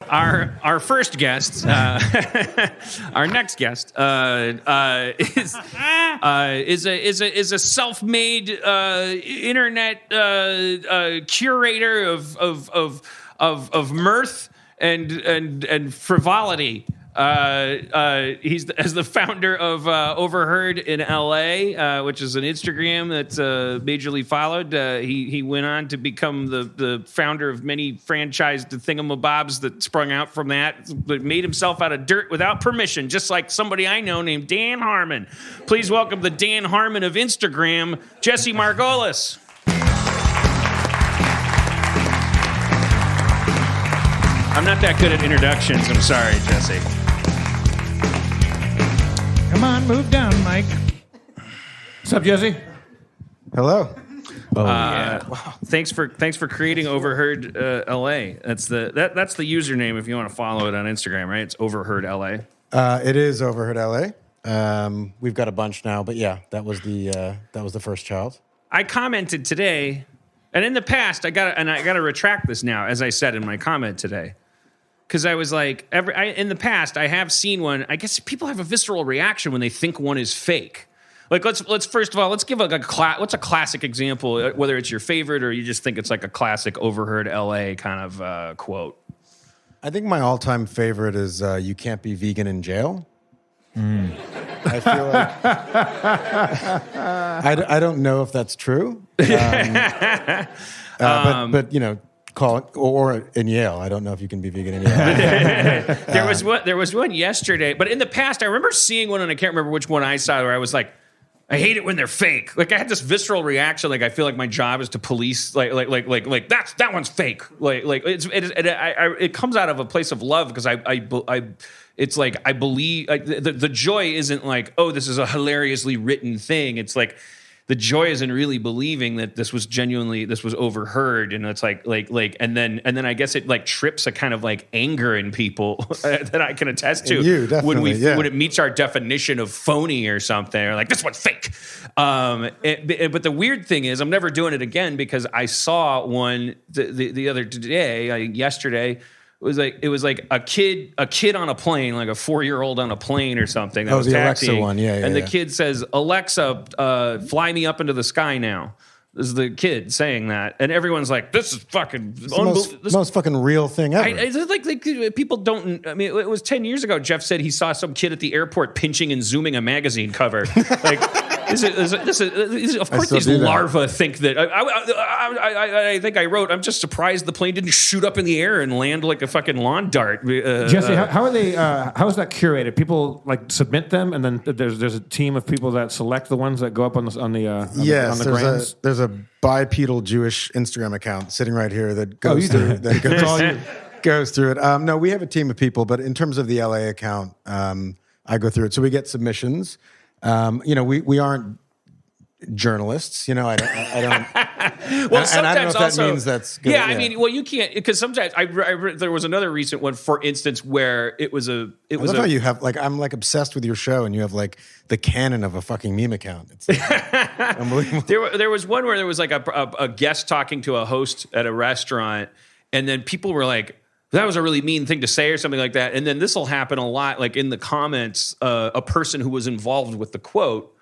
our first guest, our next guest, is a self-made internet curator of mirth and frivolity. He's as the founder of Overheard in LA, which is an Instagram that's majorly followed. He went on to become the founder of many franchised thingamabobs that sprung out from that, but made himself out of dirt without permission, just like somebody I know named Dan Harmon. Please welcome the Dan Harmon of Instagram, Jesse Margolis. I'm not that good at introductions. I'm sorry, Jesse. Come on, move down, Mike. What's up, Jesse? Hello. Wow. Thanks for creating Overheard LA. That's the username if you want to follow it on Instagram, right? It's Overheard LA. It is Overheard LA. We've got a bunch now, but yeah, that was the first child. I commented today, and in the past, I got to retract this now, as I said in my comment today. Because I was like, in the past, I have seen one. I guess people have a visceral reaction when they think one is fake. Like, let's first of all, let's give what's a classic example, whether it's your favorite or you just think it's like a classic Overheard LA kind of quote. I think my all-time favorite is "You can't be vegan in jail." I feel like I don't know if that's true, but you know. Call it, or in Yale. I don't know if you can be vegan in Yale. There was one yesterday, but in the past, I remember seeing one, and I can't remember which one I saw, where I was like, I hate it when they're fake. Like I had this visceral reaction, like I feel like my job is to police, like that one's fake. It comes out of a place of love because it's like I believe the joy isn't like, oh, this is a hilariously written thing. It's like, the joy is in really believing that this was overheard, and it's like, and then I guess it like trips a kind of like anger in people that I can attest to. You, definitely, when it meets our definition of phony or something, or like this one's fake. But the weird thing is, I'm never doing it again because I saw one the other day, yesterday. It was like a kid on a plane, like a 4-year-old on a plane or something. That was the taxiing, Alexa one, yeah. And the kid says, "Alexa, fly me up into the sky now." This is the kid saying that, and everyone's like, "This is fucking most fucking real thing ever." It's like people don't. I mean, it was 10 years ago. Jeff said he saw some kid at the airport pinching and zooming a magazine cover. Like, of course, these larvae think that. I think I wrote, I'm just surprised the plane didn't shoot up in the air and land like a fucking lawn dart. Jesse, how are they? How is that curated? People like submit them, and then there's a team of people that select the ones that go up on the grams? There's a bipedal Jewish Instagram account sitting right here that goes through that goes through it. No, we have a team of people, but in terms of the LA account, I go through it. So we get submissions. We aren't journalists. I don't. Well, and I don't know if also, that means that's good. Yeah, I mean, well, you can't, because sometimes there was another recent one, for instance, where it was how you have I'm like obsessed with your show, and you have like the canon of a fucking meme account. It's unbelievable. There was one where there was like a guest talking to a host at a restaurant, and then people were like, that was a really mean thing to say or something like that. And then this will happen a lot, like in the comments, a person who was involved with the quote,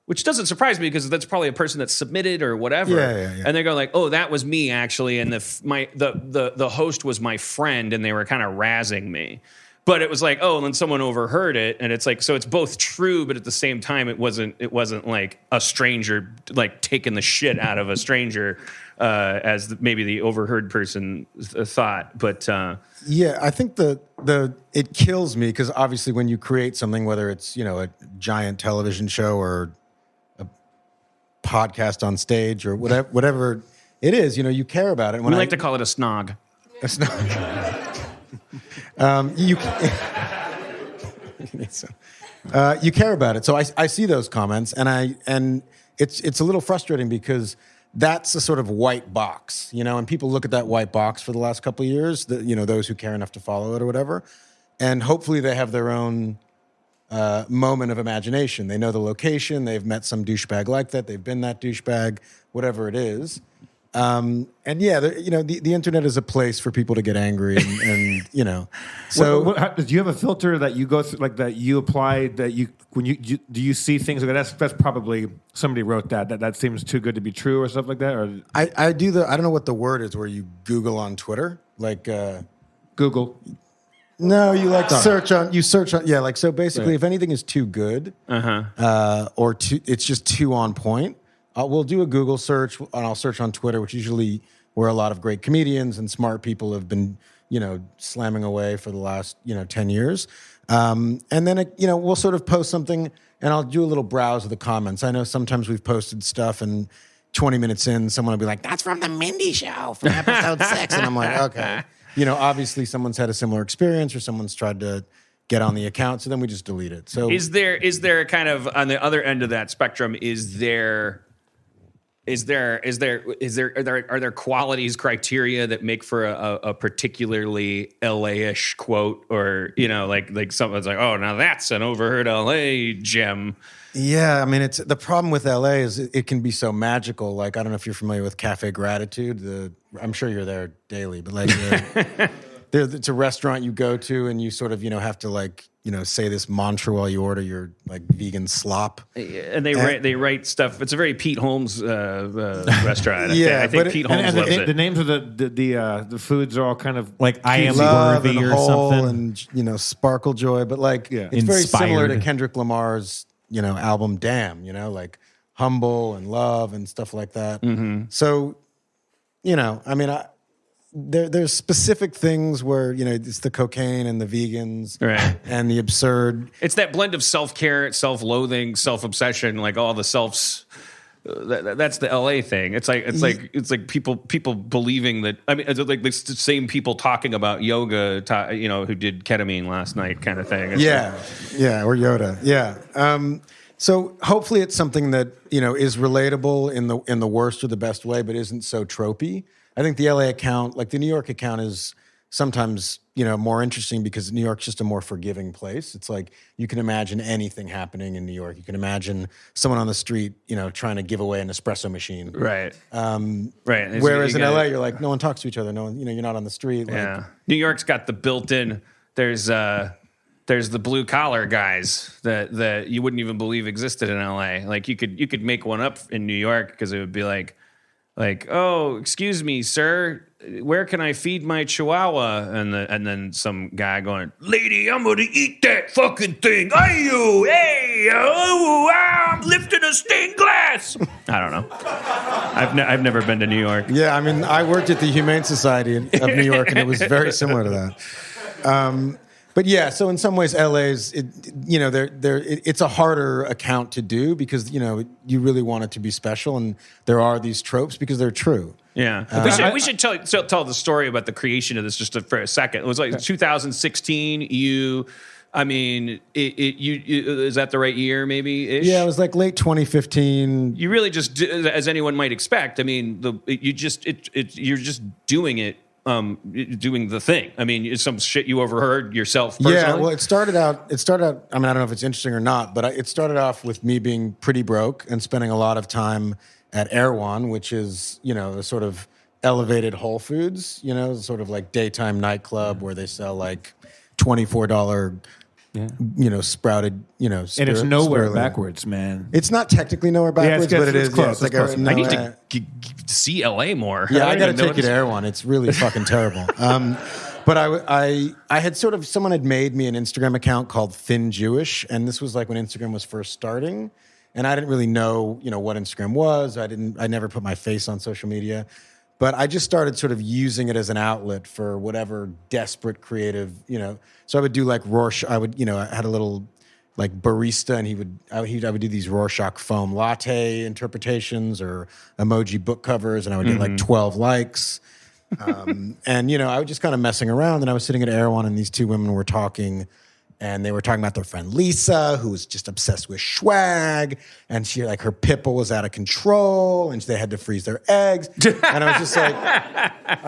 which doesn't surprise me because that's probably a person that submitted or whatever. Yeah. And they go like, oh, that was me actually. And the host was my friend, and they were kind of razzing me. But it was like, oh, and then someone overheard it, and it's like, so it's both true, but at the same time, it wasn't like a stranger like taking the shit out of a stranger, as maybe the overheard person thought. But yeah, I think it kills me because obviously when you create something, whether it's a giant television show or a podcast on stage or whatever it is, you care about it. We like to call it a snog. A snog. You care about it. So I see those comments, and it's a little frustrating because that's a sort of white box, and people look at that white box for the last couple of years, those who care enough to follow it or whatever, and hopefully they have their own moment of imagination. They know the location, they've met some douchebag like that, they've been that douchebag, whatever it is. And yeah, the internet is a place for people to get angry, and So do you have a filter that you go through, like that you apply, that you do you see things like that's probably somebody wrote that seems too good to be true or stuff like that? Or I do I don't know what the word is where you Google on Twitter, like Google. No, you search on like, so basically, Right. if anything is too good, or it's just too on point, we'll do a Google search, and I'll search on Twitter, which usually where a lot of great comedians and smart people have been, slamming away for the last 10 years, and then we'll sort of post something, and I'll do a little browse of the comments. I know sometimes we've posted stuff, and 20 minutes in, someone will be like, "That's from the Mindy Show from episode 6," and I'm like, okay. Obviously someone's had a similar experience or someone's tried to get on the account, so then we just delete it. So is there kind of on the other end of that spectrum? Are there qualities, criteria that make for a particularly LA-ish quote, or like someone's like, oh, now that's an overheard LA gem? Yeah, I mean, it's the problem with LA is it can be so magical. Like, I don't know if you're familiar with Cafe Gratitude. I'm sure you're there daily, but like, it's a restaurant you go to, and you sort of have to say this mantra while you order your like vegan slop. And they write stuff. It's a very Pete Holmes restaurant. Yeah, I think Pete Holmes loves it. The names of the foods are all kind of like I am Love worthy and or Whole something. and Sparkle Joy, but like it's very similar to Kendrick Lamar's album Damn, like Humble and Love and stuff like that. Mm-hmm. So I mean, there's specific things where it's the cocaine and the vegans, right, and the absurd. It's that blend of self-care, self-loathing, self-obsession, like all the selves. That's the LA thing. It's like people believing that. I mean, it's like the same people talking about yoga, who did ketamine last night, kind of thing. It's or Yoda, So hopefully it's something that is relatable in the worst or the best way, but isn't so tropey. I think the LA account, like the New York account, is sometimes more interesting because New York's just a more forgiving place. It's like you can imagine anything happening in New York. You can imagine someone on the street, trying to give away an espresso machine. Right. Right. Whereas in LA, you're like, no one talks to each other. No one, you're not on the street. Yeah. New York's got the built-in. There's the blue collar guys that you wouldn't even believe existed in LA. Like you could make one up in New York because it would be like, oh, excuse me, sir, where can I feed my chihuahua? And then some guy going, lady, I'm gonna eat that fucking thing. Ayo, hey, oh, I'm lifting a stained glass. I don't know. I've never been to New York. Yeah, I mean, I worked at the Humane Society of New York, and it was very similar to that. But yeah, so in some ways, LA's it's a harder account to do because you really want it to be special, and there are these tropes because they're true. Yeah, we should tell the story about the creation of this just for a second. It was like 2016. Is that the right year? Maybe ish? Yeah, it was like late 2015. You really just, as anyone might expect. I mean, you're just doing it. Doing the thing. I mean, it's some shit you overheard yourself personally. Yeah, well, it started out. I mean, I don't know if it's interesting or not, but it started off with me being pretty broke and spending a lot of time at Erewhon, which is a sort of elevated Whole Foods, sort of like daytime nightclub where they sell like $24. Sprouted, and it's nowhere backwards, man. It's not technically nowhere backwards, but it is close. Yeah, it's close. I need to see LA more. Yeah, I got to take you to Erewhon. It's really fucking terrible. But I had someone had made me an Instagram account called Thin Jewish, and this was like when Instagram was first starting, and I didn't really know, what Instagram was. I never put my face on social media. But I just started sort of using it as an outlet for whatever desperate creative, So I would do like Rorschach. I had a little like barista, and I would do these Rorschach foam latte interpretations or emoji book covers, and I would get like 12 likes. And I was just kind of messing around, and I was sitting at Erewhon, and these two women were talking. And they were talking about their friend Lisa, who was just obsessed with swag, and her pipple was out of control, and they had to freeze their eggs. And I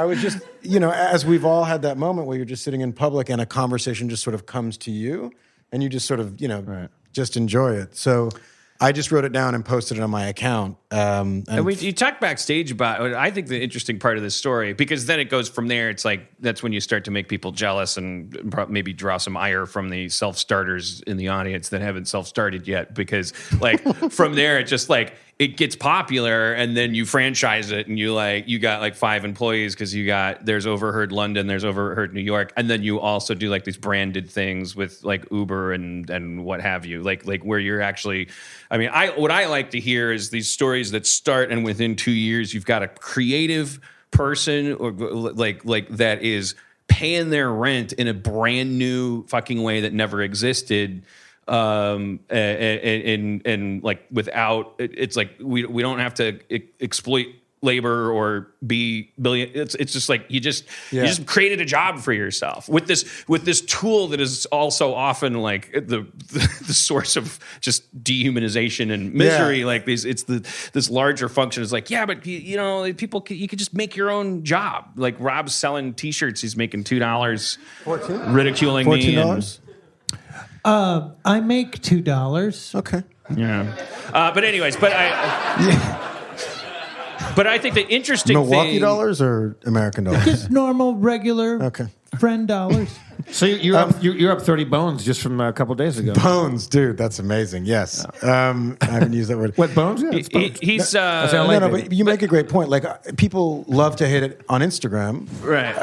was just as we've all had that moment where you're just sitting in public and a conversation just sort of comes to you, and you just sort of just enjoy it. So I just wrote it down and posted it on my account, And you talk backstage about, I think the interesting part of this story, because then it goes from there. It's like, that's when you start to make people jealous and maybe draw some ire from the self-starters in the audience that haven't self-started yet. Because like from there, it just like, it gets popular and then you franchise it and you got like 5 employees because there's Overheard London, there's Overheard New York. And then you also do like these branded things with like Uber and what have you, like where you're actually, what I like to hear is these stories that start and within 2 years, you've got a creative person or like that is paying their rent in a brand new fucking way that never existed. And like without, it's like we don't have to exploit labor or be billion. It's just like you just created a job for yourself with this tool that is also often like the source of just dehumanization and misery. Like this larger function is like, but people you could just make your own job. Like Rob's selling T-shirts, he's making $2, ridiculing me. $14. I make $2. Okay. Yeah. But anyways, but I think the interesting Milwaukee thing, dollars or American dollars? Just normal, regular friend dollars. So you're up 30 bones just from a couple days ago. Bones, dude, that's amazing. Yes. I haven't used that word. What bones? Yeah, it's bones. He's But you make a great point. Like people love to hit it on Instagram, right.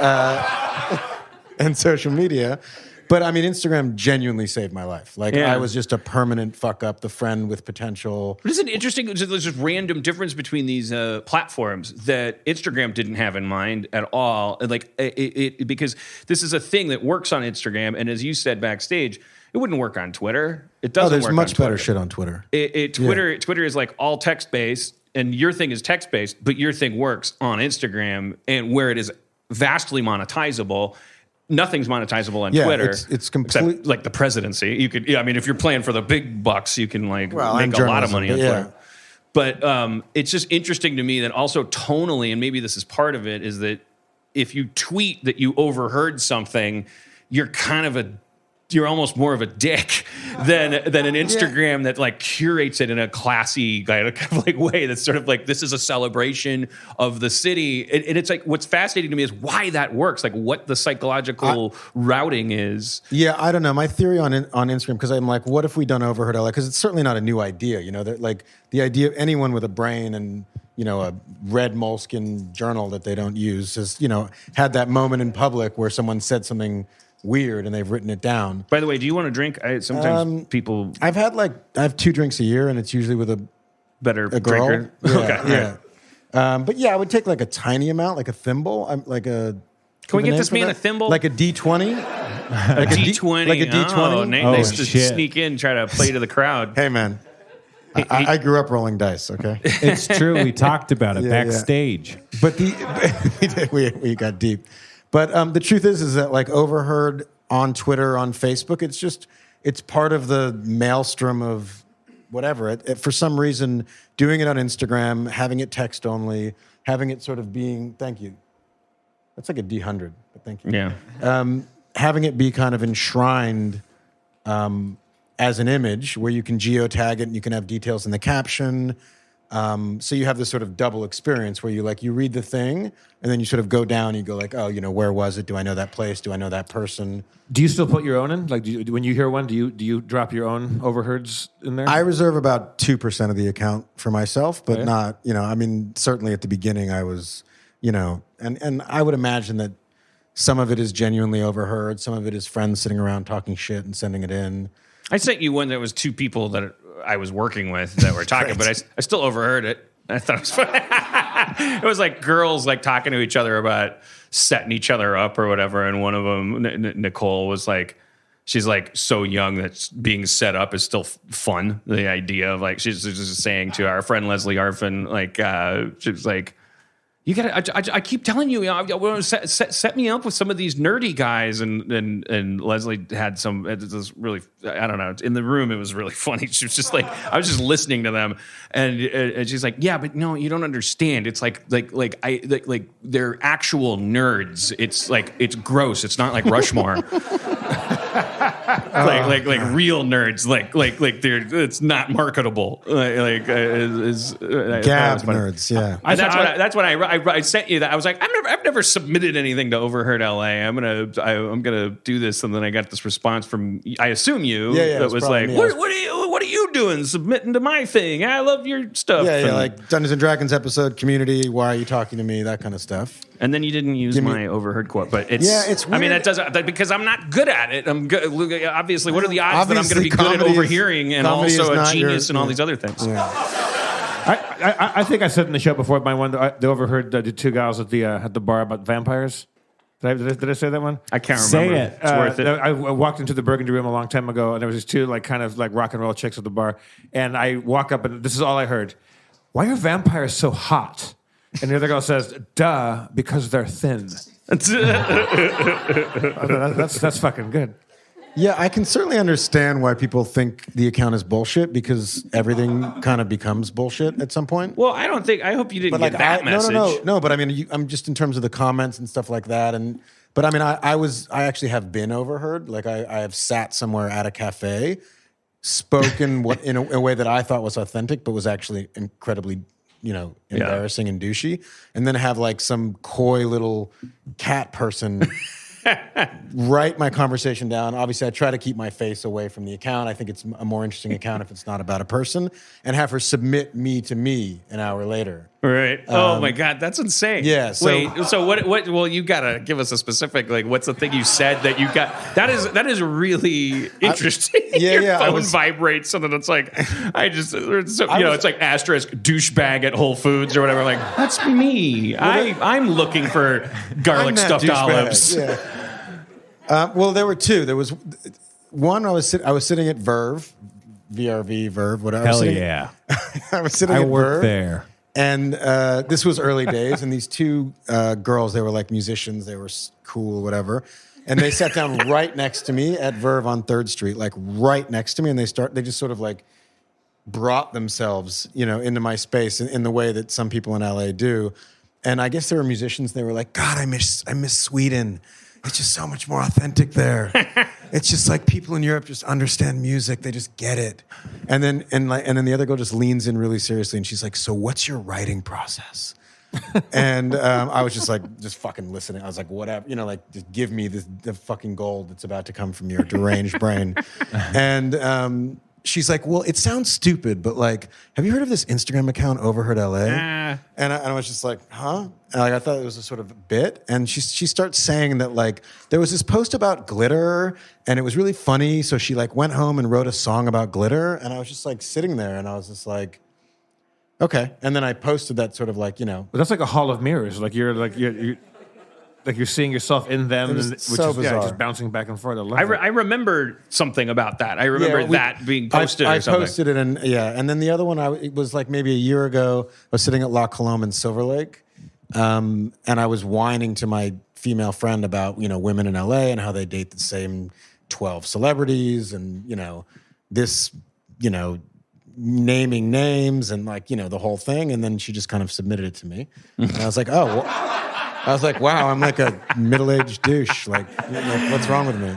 and social media. But I mean, Instagram genuinely saved my life. Like I was just a permanent fuck up, the friend with potential. But isn't it interesting? There's this random difference between these platforms that Instagram didn't have in mind at all. Like it because this is a thing that works on Instagram, and as you said backstage, it wouldn't work on Twitter. It doesn't. There's work much on better shit on Twitter. Twitter is like all text based, and your thing is text based, but your thing works on Instagram, and where it is vastly monetizable. Nothing's monetizable on Twitter. It's complete. Except like the presidency. You could, if you're playing for the big bucks, you can make a lot of money on Twitter. But it's just interesting to me that also tonally, and maybe this is part of it, is that if you tweet that you overheard something, you're you're almost more of a dick than an Instagram that like curates it in a classy kind of like way that's sort of like, this is a celebration of the city. And it's like, what's fascinating to me is why that works, like what the psychological routing is. Yeah, I don't know. My theory on Instagram, because I'm like, what if we done Overheard LA? Because it's certainly not a new idea. That like the idea of anyone with a brain and a red moleskin journal that they don't use has had that moment in public where someone said something weird and they've written it down. By the way, do you want a drink? Sometimes people. I have 2 drinks a year, and it's usually with a girl. Drinker. Yeah, Okay. Yeah. But I would take like a tiny amount, like a thimble. Can we get this man a thimble? Like a D20? Like a D20. Like a D20? Nice to sneak in, try to play to the crowd. Hey, man. I grew up rolling dice, okay? It's true. We talked about it backstage. But we got deep. But the truth is that like Overheard on Twitter, on Facebook, it's part of the maelstrom of whatever. For some reason, doing it on Instagram, having it text only, having it sort of being, thank you. That's like a D100, but thank you. Yeah. Having it be kind of enshrined as an image where you can geotag it and you can have details in the caption. So you have this sort of double experience where you read the thing and then you sort of go down and you go like, oh, where was it? Do I know that place? Do I know that person? Do you still put your own in? Like, when you hear one, do you drop your own overheards in there? I reserve about 2% of the account for myself, but not, certainly at the beginning I was, and I would imagine that some of it is genuinely overheard. Some of it is friends sitting around talking shit and sending it in. I sent you one that was 2 people that I was working with that were talking, but I still overheard it. I thought it was funny. It was like girls like talking to each other about setting each other up or whatever. And one of them, Nicole, was like, she's like so young that being set up is still fun. The idea of like, she's just saying to our friend Leslie Arfin, like, she was like, you gotta. I keep telling you, set me up with some of these nerdy guys, and Leslie had some. It was really, I don't know. In the room, it was really funny. She was just like, I was just listening to them, and she's like, yeah, but no, you don't understand. It's like they're actual nerds. It's like it's gross. It's not like Rushmore. like real nerds, like they're it's not marketable. Like Gab nerds, yeah. That's what I sent you. That I was like, I've never submitted anything to Overheard LA. I'm gonna do this, and then I got this response from I assume you that was like, what are you doing submitting to my thing? I love your stuff. Yeah, like Dungeons and Dragons episode, Community. Why are you talking to me? That kind of stuff. And then you didn't use my Overheard quote, but it's weird. I mean, that doesn't because I'm not good at it. I'm good. Obviously, what are the odds that I'm going to be good at overhearing and also a genius and all these other things? Yeah. I think I said in the show before my one the Overheard the two gals at the bar about vampires. Did I say that one? I can't Say remember. it. It's worth it. I walked into the Burgundy Room a long time ago, and there was these two like kind of like rock and roll chicks at the bar, and I walk up, and this is all I heard: "Why are vampires so hot?" And the other girl says, "Duh, because they're thin." That's fucking good. Yeah, I can certainly understand why people think the account is bullshit because everything kind of becomes bullshit at some point. Well, I don't think. I hope you didn't get that message. No. But I mean, I'm just in terms of the comments and stuff like that. But I mean, I actually have been overheard. Like I have sat somewhere at a cafe, spoken in a way that I thought was authentic, but was actually incredibly, embarrassing and douchey, and then have like some coy little cat person write my conversation down. Obviously, I try to keep my face away from the account. I think it's a more interesting account if it's not about a person, and have her submit me to me an hour later. Right. Oh my God, that's insane. Yeah. So, wait. So what? Well, you gotta give us a specific. Like, what's the thing you said that you got? That is really interesting. Your phone vibrates, and then it's like, it's like asterisk douchebag at Whole Foods or whatever. Like, that's me. I'm looking for garlic stuffed olives. Yeah. Well, there were two. There was one. I was sitting at Verve, Verve, whatever. Hell yeah! I was sitting. I at worked Verve, there. and this was early days. And these two girls, they were like musicians. They were cool, whatever. And they sat down right next to me at Verve on 3rd Street, like right next to me. And they just sort of like brought themselves, into my space in the way that some people in LA do. And I guess they were musicians. They were like, God, I miss Sweden. It's just so much more authentic there. It's just like people in Europe just understand music. They just get it. And then the other girl just leans in really seriously and she's like, so what's your writing process? And I was just fucking listening. I was like, whatever, just give me the fucking gold that's about to come from your deranged brain. And she's like, well, it sounds stupid, but like, have you heard of this Instagram account, Overheard LA? And I was just like, huh? And I thought it was a sort of bit. And she starts saying that like, there was this post about glitter and it was really funny. So she like went home and wrote a song about glitter. And I was just like sitting there and I was just like, okay. And then I posted that sort of like, But that's like a hall of mirrors. Like you're seeing yourself in them, which is just bouncing back and forth. I remember something about that. I remember that being posted or something. I posted it, and then the other one, it was like maybe a year ago, I was sitting at La Colombe in Silver Lake, and I was whining to my female friend about, women in LA and how they date the same 12 celebrities and, this, naming names and like, the whole thing. And then she just kind of submitted it to me. And I was like, oh, well, wow, I'm like a middle-aged douche. Like, what's wrong with me?